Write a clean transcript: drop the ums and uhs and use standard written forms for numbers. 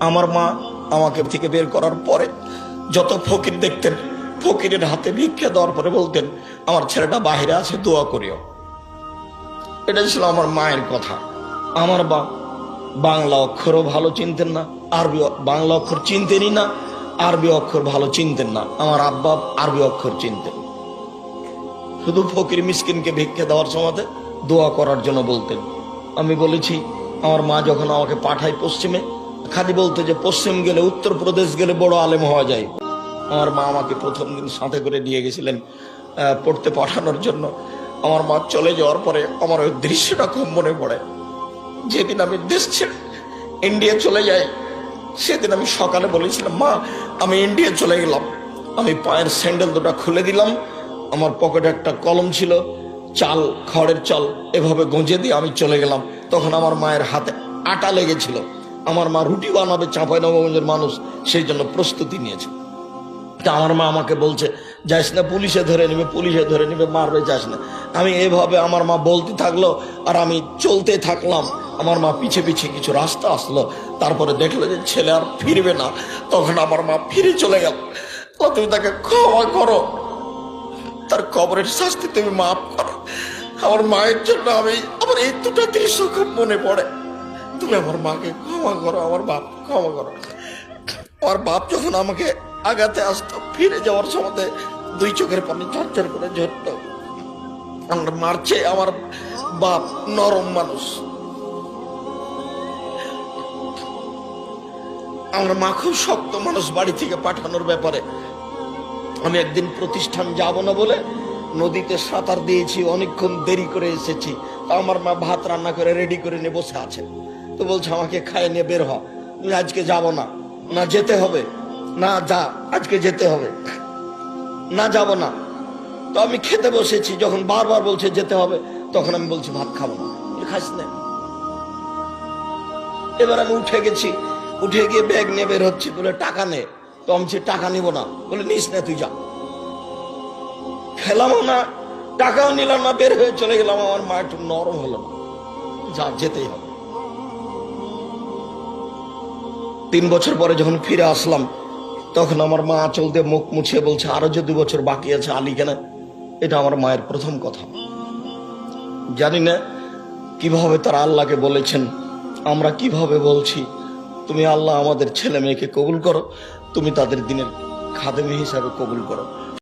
আমার মা আমাকে থেকে বের করার পরে যত ফকির দেখতেন, ফকিরের হাতে ভিক্ষা দেওয়ার পরে বলতেন, আমার ছেলেটা বাহিরে আছে, দোয়া করিও। এটা ছিল আমার মায়ের কথা। আমার বাংলা অক্ষরও ভালো চিনতেন না, আরবি বাংলা অক্ষর চিনতেনই না, আরবি অক্ষর ভালো চিনতেন না। আমার আব্বা আরবি অক্ষর চিনতেন, শুধু ফকির মিসকিনকে ভিক্ষা দেওয়ার সময় দোয়া করার জন্য বলতেন। আমি বলেছি, আমার মা যখন আমাকে পাঠায় পশ্চিমে, খালি বলতো যে পশ্চিম গেলে, উত্তরপ্রদেশ গেলে বড় আলেম হওয়া যায়। আমার মা আমাকে প্রথম দিন সাথে করে নিয়ে গেছিলেন পড়তে পাঠানোর জন্য। আমার মা চলে যাওয়ার পরে আমার ওই দৃশ্যটা খুব মনে পড়ে। যেদিন আমি দেশ ছেড়ে ইন্ডিয়া চলে যাই, সেদিন আমি সকালে বলেছিলাম, মা আমি ইন্ডিয়া চলে গেলাম। আমি পায়ের স্যান্ডেল দুটো খুলে দিলাম, আমার পকেটে একটা কলম ছিল, চাল, খড়ের চাল এভাবে গঁজে দিয়ে আমি চলে গেলাম। তখন আমার মায়ের হাতে আটা লেগেছিল। আমার মা রুটি বানাবে, চাঁপাইনবাবগঞ্জের মানুষ, সেই জন্য প্রস্তুতি নিয়েছে। তা আমার মা আমাকে বলছে, যাস না, পুলিশে ধরে নেবে, পুলিশে ধরে নেবে, মারবে, যাস না। আমি এভাবে আমার মা বলতে থাকলো আর আমি চলতে থাকলাম। আমার মা পিছে পিছে কিছু রাস্তা আসলো, তারপরে দেখলো যে ছেলে আর ফিরবে না। তখন আমার মা ফিরে চলে গেল। তুমি তাকে ক্ষমা করো, তার কবরের শাস্তি তুমি মাফ করো। আমার মায়ের জন্য আমার এই দুটো দৃশ্য খুব মনে পড়ে। তুমি আমার মাকে ক্ষমা করো, আমার বাপ ক্ষমা করো। আমার বাপ যখন আমাকে আগাতে আসতো, ফিরে যাওয়ার সময় দুই চোখের পানি ঝরঝর করে ঝরত। আমার মারছে, আমার বাপ নরম মানুষ। আমার মা খুব শক্ত মানুষ বাড়ি থেকে পাঠানোর ব্যাপারে। আমি একদিন প্রতিষ্ঠান যাব না বলে নদীতে সাঁতার দিয়েছি, অনেকক্ষণ দেরি করে এসেছি। তা আমার মা ভাত রান্না করে রেডি করে নিয়ে বসে আছে। তো বলছে আমাকে খাইয়ে নিয়ে বের হ, তুমি আজকে যাব না। না যেতে হবে, না যা, আজকে যেতে হবে, না যাব না। তো আমি খেতে বসেছি, যখন বারবার বলছে যেতে হবে, তখন আমি বলছি ভাত খাবো না। খাস না। এবার আমি উঠে গেছি, উঠে গিয়ে ব্যাগ নিয়ে বের হচ্ছি, বলে টাকা নে। তো আমি টাকা নিব না, বলে নিস না, তুই যা। খেলামও না, টাকাও নিলাম না, বের হয়ে চলে গেলাম। আমার মা একটু নরম হলো না, যা, যেতেই হবে। 3 বছর পরে যখন ফিরে আসলাম, তখন আমার মা আঁচল দিয়ে মুখ মুছিয়ে বলছে, আরো যে 2 বছর বাকি আছে, আলী কেন? এটা আমার মায়ের প্রথম কথা। জানি না কিভাবে তারা আল্লাহকে বলেছেন, আমরা কিভাবে বলছি, তুমি আল্লাহ আমাদের ছেলে মেয়েকে কবুল করো, তুমি তাদের দিনের খাদেমি হিসাবে কবুল করো।